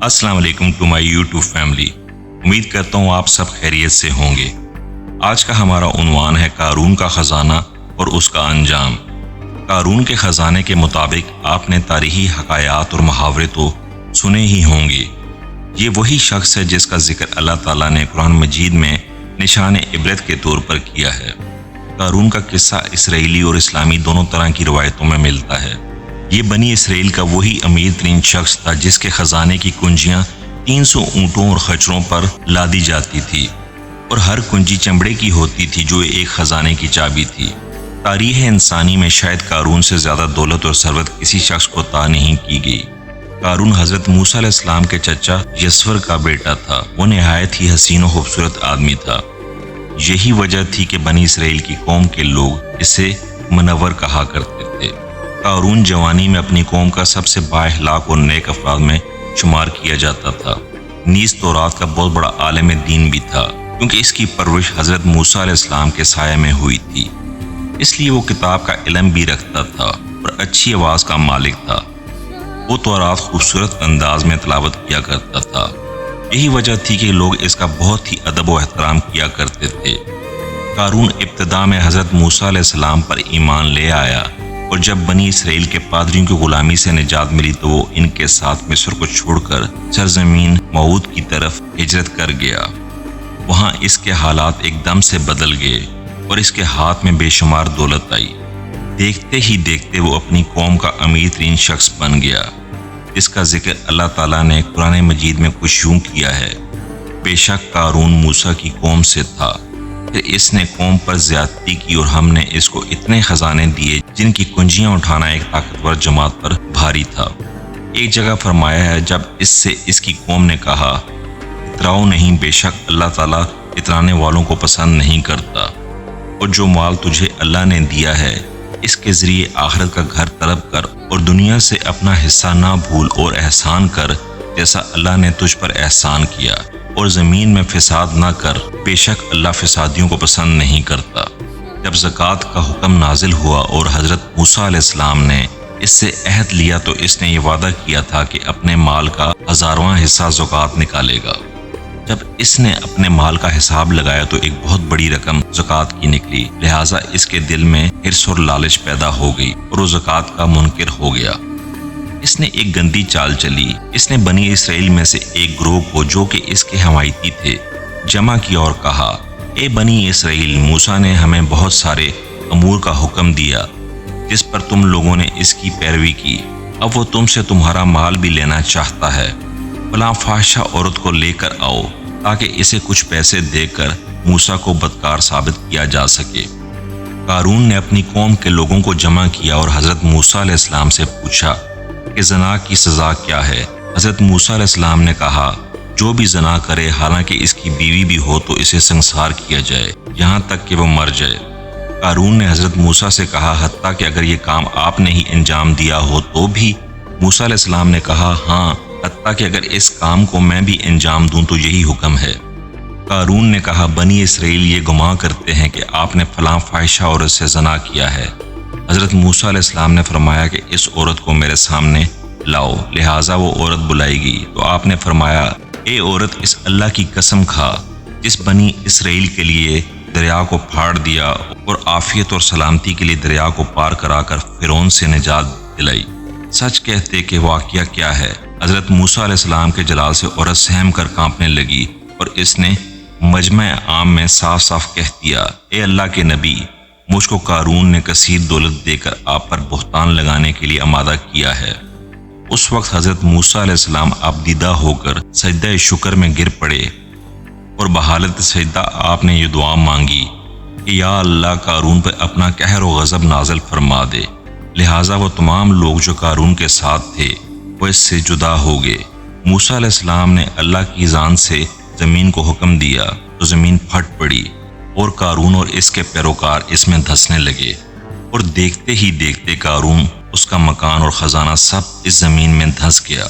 السلام علیکم to my YouTube family. امید کرتا ہوں آپ سب خیریت سے ہوں گے۔ آج کا ہمارا عنوان ہے قارون کا خزانہ اور اس کا انجام۔ قارون کے خزانے کے مطابق آپ نے تاریخی حکایات اور محاورے تو سنے ہی ہوں گے۔ یہ وہی شخص ہے جس کا ذکر اللہ تعالیٰ نے قرآن مجید میں نشان عبرت کے طور پر کیا ہے۔ قارون کا قصہ اسرائیلی اور اسلامی دونوں طرح کی روایتوں میں ملتا ہے۔ یہ بنی اسرائیل کا وہی امیر ترین شخص تھا جس کے خزانے کی کنجیاں 300 اونٹوں اور خچروں پر لادی جاتی تھی اور ہر کنجی چمڑے کی ہوتی تھی جو ایک خزانے کی چابی تھی۔ تاریخ انسانی میں شاید قارون سے زیادہ دولت اور ثروت کسی شخص کو عطا نہیں کی گئی۔ قارون حضرت موسیٰ علیہ السلام کے چچا یسفر کا بیٹا تھا۔ وہ نہایت ہی حسین و خوبصورت آدمی تھا۔ یہی وجہ تھی کہ بنی اسرائیل کی قوم کے لوگ اسے منور کہا کرتے تھے۔ قارون جوانی میں اپنی قوم کا سب سے بااخلاق اور نیک افراد میں شمار کیا جاتا تھا۔ نیز تورات کا بہت بڑا عالم دین بھی تھا کیونکہ اس کی پرورش حضرت موسیٰ علیہ السلام کے سایہ میں ہوئی تھی، اس لیے وہ کتاب کا علم بھی رکھتا تھا اور اچھی آواز کا مالک تھا۔ وہ تورات خوبصورت انداز میں تلاوت کیا کرتا تھا۔ یہی وجہ تھی کہ لوگ اس کا بہت ہی ادب و احترام کیا کرتے تھے۔ قارون ابتدا میں حضرت موسیٰ علیہ السلام پر ایمان لے آیا اور جب بنی اسرائیل کے پادریوں کی غلامی سے نجات ملی تو وہ ان کے ساتھ مصر کو چھوڑ کر سرزمین موعود کی طرف ہجرت کر گیا۔ وہاں اس کے حالات ایک دم سے بدل گئے اور اس کے ہاتھ میں بے شمار دولت آئی۔ دیکھتے ہی دیکھتے وہ اپنی قوم کا امیر ترین شخص بن گیا۔ اس کا ذکر اللہ تعالیٰ نے قرآن مجید میں کچھ یوں کیا ہے: بے شک قارون موسیٰ کی قوم سے تھا، پھر اس نے قوم پر زیادتی کی اور ہم نے اس کو اتنے خزانے دیے جن کی کنجیاں اٹھانا ایک طاقتور جماعت پر بھاری تھا۔ ایک جگہ فرمایا ہے جب اس سے اس کی قوم نے کہا اتراؤ نہیں، بے شک اللہ تعالیٰ اترانے والوں کو پسند نہیں کرتا، اور جو مال تجھے اللہ نے دیا ہے اس کے ذریعے آخرت کا گھر طلب کر اور دنیا سے اپنا حصہ نہ بھول اور احسان کر جیسا اللہ نے تجھ پر احسان کیا، اور زمین میں فساد نہ کر، بے شک اللہ فسادیوں کو پسند نہیں کرتا۔ جب زکوٰۃ کا حکم نازل ہوا اور حضرت موسیٰ علیہ السلام نے اس سے عہد لیا تو اس نے یہ وعدہ کیا تھا کہ اپنے مال کا 1000واں حصہ زکوٰۃ نکالے گا۔ جب اس نے اپنے مال کا حساب لگایا تو ایک بہت بڑی رقم زکوٰۃ کی نکلی، لہٰذا اس کے دل میں حرص اور لالچ پیدا ہو گئی اور وہ زکوٰۃ کا منکر ہو گیا۔ اس نے ایک گندی چال چلی۔ اس نے بنی اسرائیل میں سے ایک گروہ کو جو کہ اس کے حمایتی تھے جمع کیا اور کہا، اے بنی اسرائیل، موسیٰ نے ہمیں بہت سارے امور کا حکم دیا جس پر تم لوگوں نے اس کی پیروی کی۔ اب وہ تم سے تمہارا مال بھی لینا چاہتا ہے۔ فلاں فاحشہ عورت کو لے کر آؤ تاکہ اسے کچھ پیسے دے کر موسیٰ کو بدکار ثابت کیا جا سکے۔ قارون نے اپنی قوم کے لوگوں کو جمع کیا اور حضرت موسیٰ علیہ السلام سے پوچھا کہ زنا کی سزا کیا ہے؟ حضرت موسیٰ علیہ السلام نے کہا، جو بھی زنا کرے حالانکہ اس کی بیوی بھی ہو تو اسے سنسار کیا جائے یہاں تک کہ وہ مر جائے۔ قارون نے حضرت موسیٰ سے کہا، حتیٰ کہ اگر یہ کام آپ نے ہی انجام دیا ہو تو بھی؟ موسیٰ علیہ السلام نے کہا، ہاں، حتیٰ کہ اگر اس کام کو میں بھی انجام دوں تو یہی حکم ہے۔ قارون نے کہا، بنی اسرائیل یہ گمان کرتے ہیں کہ آپ نے فلاں فاحشہ عورت سے زنا کیا ہے۔ حضرت موسیٰ علیہ السلام نے فرمایا کہ اس عورت کو میرے سامنے لاؤ، لہٰذا وہ عورت بلائی گئی تو آپ نے فرمایا، اے عورت، اس اللہ کی قسم کھا جس بنی اسرائیل کے لیے دریا کو پھاڑ دیا اور عافیت اور سلامتی کے لیے دریا کو پار کرا کر فرعون سے نجات دلائی، سچ کہتے کہ واقعہ کیا ہے؟ حضرت موسیٰ علیہ السلام کے جلال سے عورت سہم کر کانپنے لگی اور اس نے مجمع عام میں صاف صاف کہہ دیا، اے اللہ کے نبی، مجھ کو قارون نے کثیر دولت دے کر آپ پر بہتان لگانے کے لیے آمادہ کیا ہے۔ اس وقت حضرت موسیٰ علیہ السلام آبدیدہ ہو کر سجدہ شکر میں گر پڑے اور بحالت سجدہ آپ نے یہ دعا مانگی کہ یا اللہ، قارون پر اپنا قہر و غضب نازل فرما دے۔ لہٰذا وہ تمام لوگ جو قارون کے ساتھ تھے وہ اس سے جدا ہو گئے۔ موسیٰ علیہ السلام نے اللہ کی ذات سے زمین کو حکم دیا تو زمین پھٹ پڑی اور قارون اور اس کے پیروکار اس میں دھسنے لگے، اور دیکھتے ہی دیکھتے قارون، اس کا مکان اور خزانہ سب اس زمین میں دھس گیا۔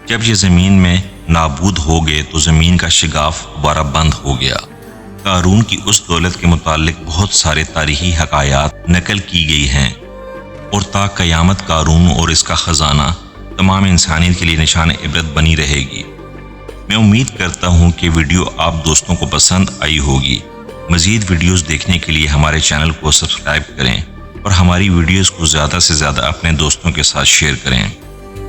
جب یہ زمین میں نابود ہو گئے تو زمین کا شگاف دوبارہ بند ہو گیا۔ قارون کی اس دولت کے متعلق بہت سارے تاریخی حکایات نقل کی گئی ہیں، اور تا قیامت قارون اور اس کا خزانہ تمام انسانیت کے لیے نشان عبرت بنی رہے گی۔ میں امید کرتا ہوں کہ ویڈیو آپ دوستوں کو پسند آئی ہوگی۔ مزید ویڈیوز دیکھنے کے لیے ہمارے چینل کو سبسکرائب کریں اور ہماری ویڈیوز کو زیادہ سے زیادہ اپنے دوستوں کے ساتھ شیئر کریں۔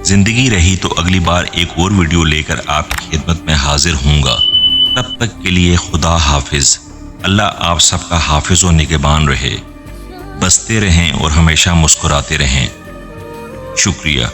زندگی رہی تو اگلی بار ایک اور ویڈیو لے کر آپ کی خدمت میں حاضر ہوں گا۔ تب تک کے لیے خدا حافظ۔ اللہ آپ سب کا حافظ و نگہبان رہے۔ بستے رہیں اور ہمیشہ مسکراتے رہیں۔ شکریہ۔